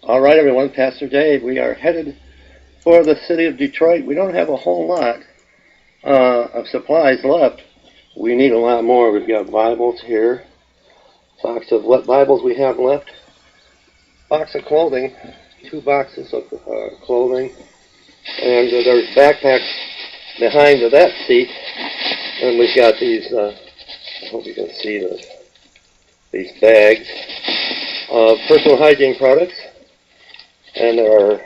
All right, everyone, Pastor Dave. We are headed for the city of Detroit. We don't have a whole lot of supplies left. We need a lot more. We've got Bibles here, box of what Bibles we have left, box of clothing, 2 boxes of clothing, and there's backpacks behind that seat, and we've got these, I hope you can see this, these bags of personal hygiene products. And there are,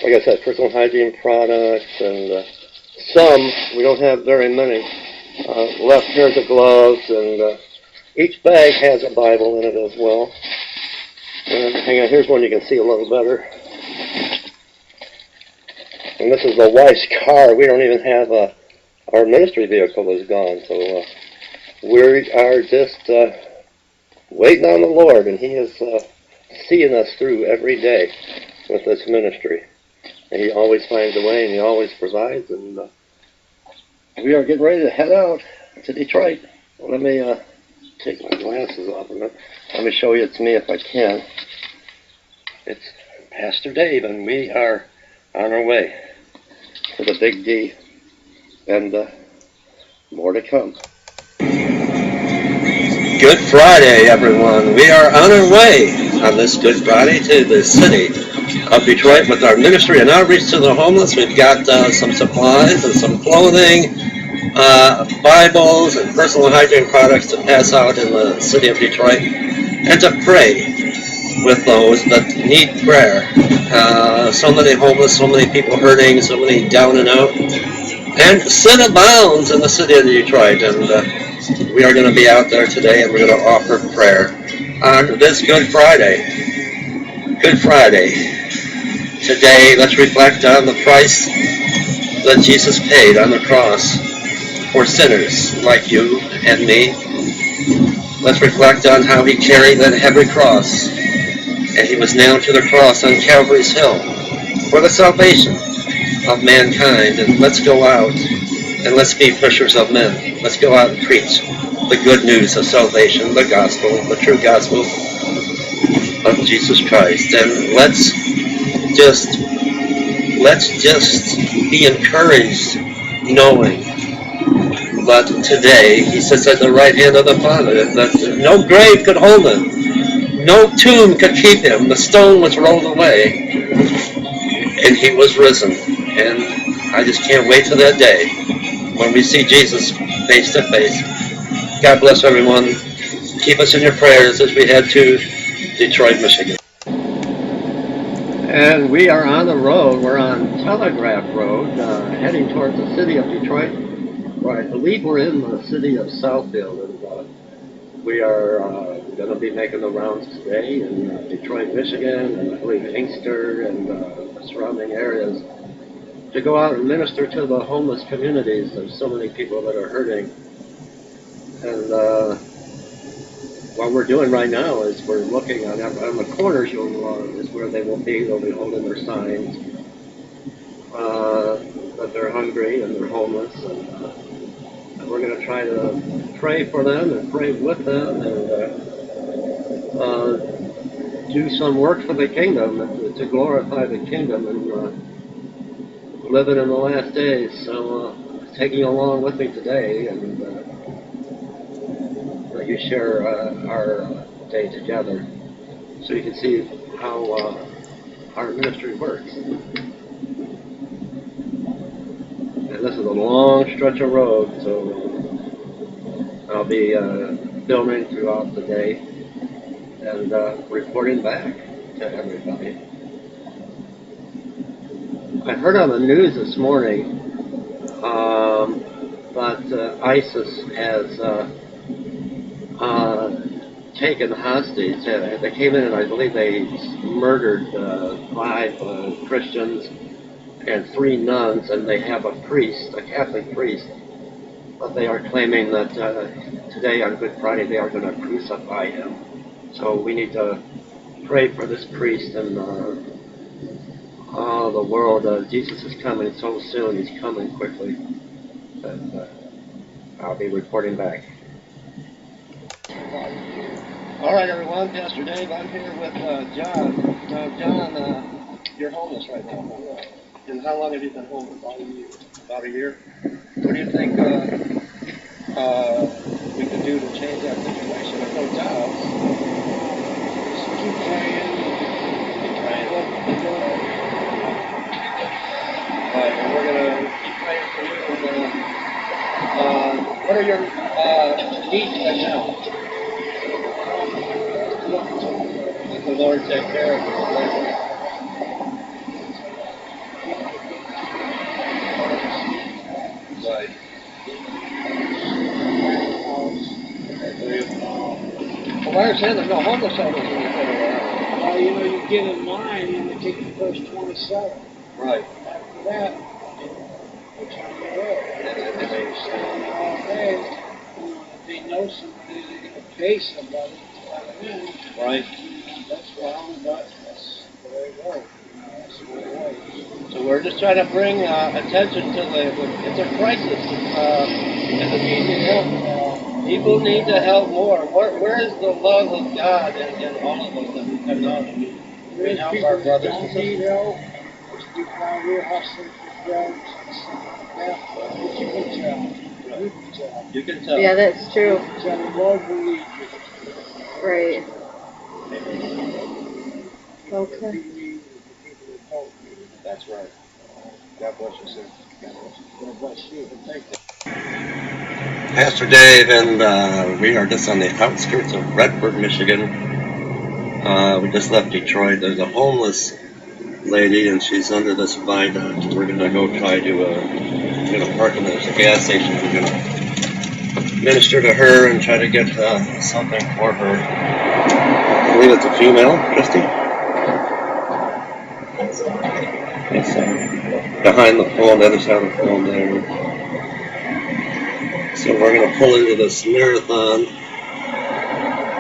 like I said, personal hygiene products, and some, we don't have very many, left pairs of gloves, and each bag has a Bible in it as well. And hang on, here's one you can see a little better. And this is the wife's car. We don't even have our ministry vehicle is gone, so we are just waiting on the Lord, and He is seeing us through every day with this ministry. And He always finds a way, and He always provides, and we are getting ready to head out to Detroit. Let me take my glasses off a minute. Let me show you it's me if I can. It's Pastor Dave, and we are on our way to the Big D, and more to come. Good Friday, everyone. We are on our way on this Good Friday to the city of Detroit with our ministry and outreach to the homeless. We've got some supplies and some clothing, Bibles and personal hygiene products to pass out in the city of Detroit, and to pray with those that need prayer. So many homeless, so many people hurting, so many down and out. And sin abounds in the city of Detroit, and we are going to be out there today, and we're going to offer prayer on this Good Friday. Good Friday. Today, let's reflect on the price that Jesus paid on the cross for sinners like you and me. Let's reflect on how He carried that heavy cross, and He was nailed to the cross on Calvary's Hill for the salvation of mankind. And let's go out and let's be fishers of men. Let's go out and preach the good news of salvation, the gospel, the true gospel of Jesus Christ. And let's just be encouraged knowing that today He sits at the right hand of the Father, that no grave could hold Him, no tomb could keep Him. The stone was rolled away, and He was risen. And I just can't wait till that day when we see Jesus face to face. God bless everyone. Keep us in your prayers as we head to Detroit, Michigan. And we are on the road. We're on Telegraph Road, heading towards the city of Detroit. Well, I believe we're in the city of Southfield, and we are going to be making the rounds today in Detroit, Michigan, and I believe Inkster and the surrounding areas, to go out and minister to the homeless communities. There's so many people that are hurting. And what we're doing right now is we're looking on the corners is where they will be. They'll be holding their signs that they're hungry and they're homeless. And we're going to try to pray for them and pray with them and do some work for the kingdom, to glorify the kingdom and living in the last days. So taking you along with me today, and let you share our day together so you can see how our ministry works. And this is a long stretch of road, so I'll be filming throughout the day and reporting back to everybody. I heard on the news this morning that ISIS has taken hostage. They came in and I believe they murdered 5 Christians and 3 nuns, and they have a priest, a Catholic priest, but they are claiming that today on Good Friday they are going to crucify him. So we need to pray for this priest and the world. Jesus is coming so soon. He's coming quickly. And I'll be reporting back. All right, everyone. Pastor Dave, I'm here with John. Now, John, you're homeless right now. And how long have you been homeless? About a year. About a year? What do you think we can do to change that situation? There's no jobs. Just keep trying. Keep trying. Right, and we're going to keep praying for you. And, what are your needs right now? Let the Lord take care of you. Right. Well, I understand there's no homeless shelters in the area. Well, you know, you get in line and you take the first 27. Right. After that, it's on the road. And they stand all day. You know, if they know somebody, they're going to pay somebody to let them in. Right. That's wrong, but that's the way it goes. That's the way it works. So we're just trying to bring attention to it's a crisis. And the need to help. People need to help more. Where is the love of God in all of us that we come out and we help our brothers and sisters? There's people out here hustling for drugs and stuff like that. But you can tell. You can tell. You can tell. Yeah, that's true. You can tell the Lord will lead you. Right. Okay. Okay. That's right. God bless you, sir. God bless you. Thank you. Pastor Dave, and we are just on the outskirts of Redford, Michigan. We just left Detroit. There's a homeless lady, and she's under this viaduct. We're going to go try to, we're going to park in there's a gas station. We're going to minister to her and try to get something for her. I believe it's a female, Christy? It's behind the pole, on the other side of the pole there. So we're going to pull into this marathon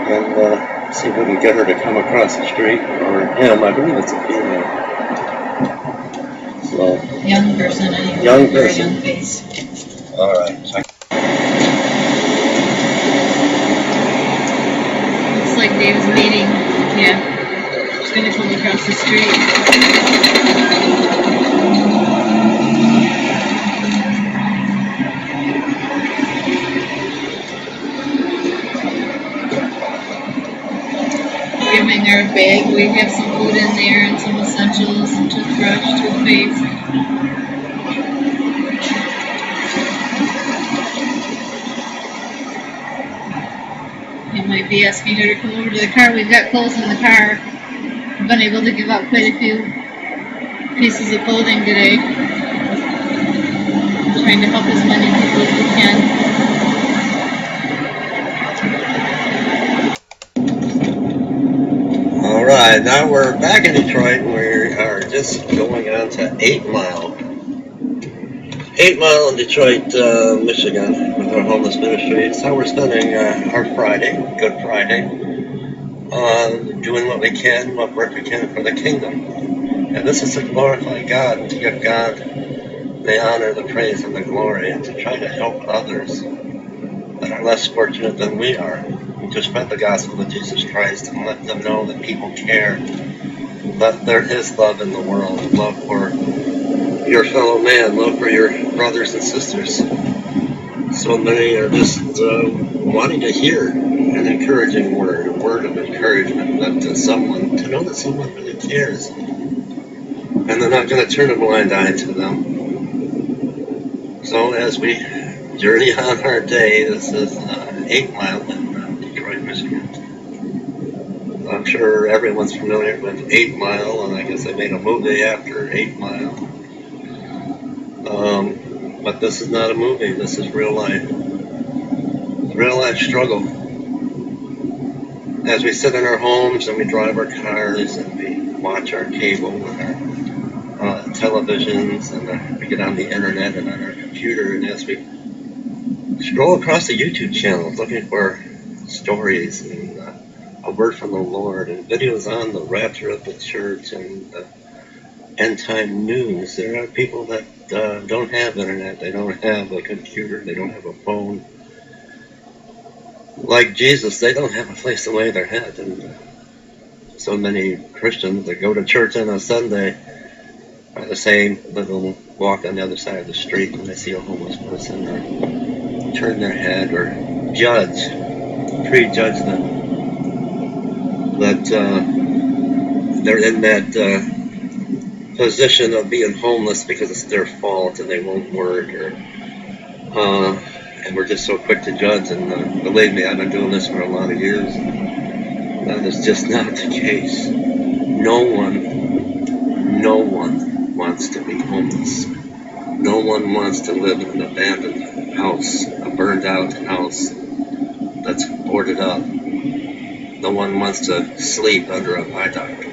and see if we can get her to come across the street, or him. I believe it's a female. So Young person, anyway. Young Very person. young face. All right. Check. Looks like Dave's meeting. Yeah. She's gonna come across the street. Giving her a bag. We have some food in there and some essentials, some toothbrush, toothpaste. You might be asking her to come over to the car. We've got clothes in the car. We've been able to give out quite a few pieces of clothing today. Trying to help as many people as we can. Alright, now we're back in Detroit. We are just going on to 8 Mile. 8 Mile in Detroit, Michigan, with our homeless ministry. It's how we're spending our Friday, Good Friday, doing what we can, what work we can for the kingdom. And this is to glorify God and to give God the honor, the praise, and the glory, and to try to help others that are less fortunate than we are. To spread the gospel of Jesus Christ and let them know that people care, that there is love in the world, love for your fellow man, love for your brothers and sisters. So many are just wanting to hear an encouraging word, a word of encouragement, that to know that someone really cares, and they're not going to turn a blind eye to them. So as we journey on our day, this is 8 Mile in Detroit, Michigan. I'm sure everyone's familiar with 8 Mile, and I guess they made a movie after 8 Mile. But this is not a movie, this is real life. Real life struggle. As we sit in our homes and we drive our cars and we watch our cable and our televisions and we get on the internet and on our computer, and as we scroll across the YouTube channels looking for stories and a word from the Lord and videos on the rapture of the church and end time news. There are people that don't have internet, they don't have a computer, they don't have a phone. like Jesus, they don't have a place to lay their head. And so many Christians that go to church on a Sunday are the same, but they'll walk on the other side of the street when they see a homeless person, or turn their head, or judge, prejudge them. That they're in that position of being homeless because it's their fault and they won't work, or and we're just so quick to judge. And believe me, I've been doing this for a lot of years. That is just not the case. No one wants to be homeless. No one wants to live in an abandoned house, a burned out house that's boarded up. No one wants to sleep under a viaduct.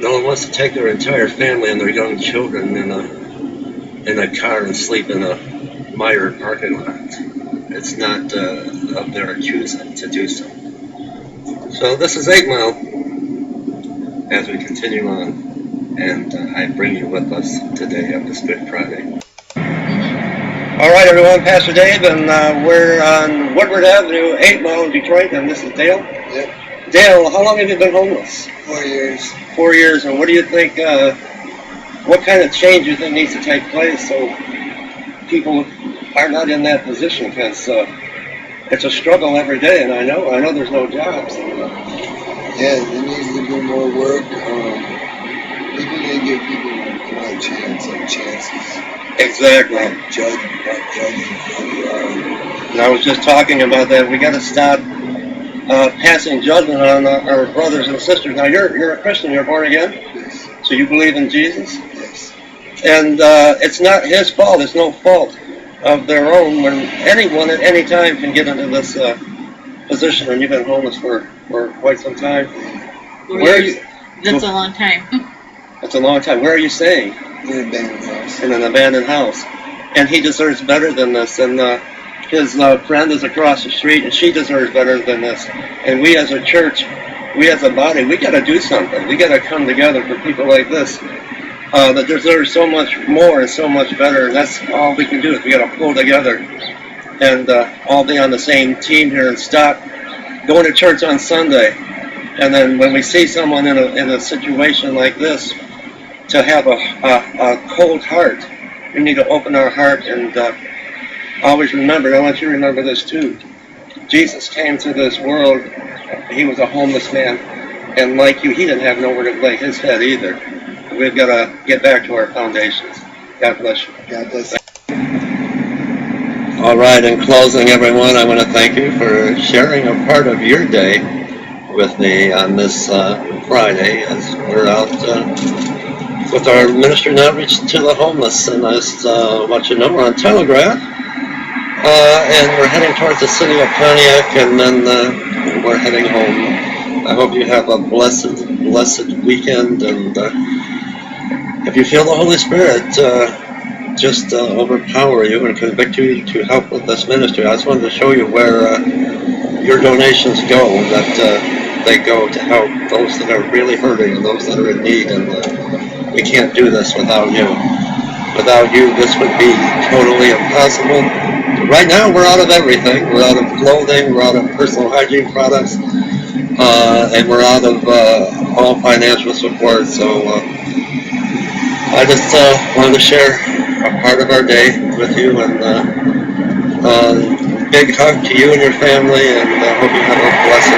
No one wants to take their entire family and their young children in a car and sleep in a mired parking lot. It's not of their choosing to do so. So this is 8 Mile as we continue on, and I bring you with us today on this Good Friday. All right, everyone, Pastor Dave, and we're on Woodward Avenue, 8 Mile in Detroit, and this is Dale. Yep. Dale, how long have you been homeless? 4 years. 4 years, and what do you think, what kind of change do you think needs to take place so people are not in that position? Because it's a struggle every day, and I know there's no jobs. Yeah, there needs to be more work. People need to give people more chances. Exactly. Not judging who you are. And I was just talking about that. We got to stop passing judgment on our brothers and sisters. Now, you're a Christian. You're born again, Yes. so you believe in Jesus. Yes. And it's not his fault. It's no fault of their own when anyone at any time can get into this position. And you've been homeless for quite some time. Where are you? That's a long time. That's a long time. Where are you staying? In an abandoned house. In an abandoned house. And he deserves better than this. And his friend is across the street, and she deserves better than this. And we as a church, we as a body, we got to do something. We got to come together for people like this that deserve so much more and so much better. And that's all we can do, is we got to pull together and all be on the same team here and stop going to church on Sunday. And then when we see someone in a situation like this, to have a cold heart, we need to open our heart and always remember. I want you to remember this too. Jesus came to this world. He was a homeless man, and like you, he didn't have nowhere to lay his head either. We've got to get back to our foundations. God bless you. God bless you. All right, in closing, everyone, I want to thank you for sharing a part of your day with me on this Friday as we're out with our ministry and outreach to the homeless. And I want you to know we're on Telegraph, and we're heading towards the city of Pontiac, and then we're heading home. I hope you have a blessed weekend, and if you feel the Holy Spirit just overpower you and convict you to help with this ministry, I just wanted to show you where your donations go, that they go to help those that are really hurting and those that are in need. And we can't do this without you. Without you, this would be totally impossible. Right now, we're out of everything. We're out of clothing, we're out of personal hygiene products, and we're out of all financial support. So I just wanted to share a part of our day with you, and big hug to you and your family, and I hope you have a blessed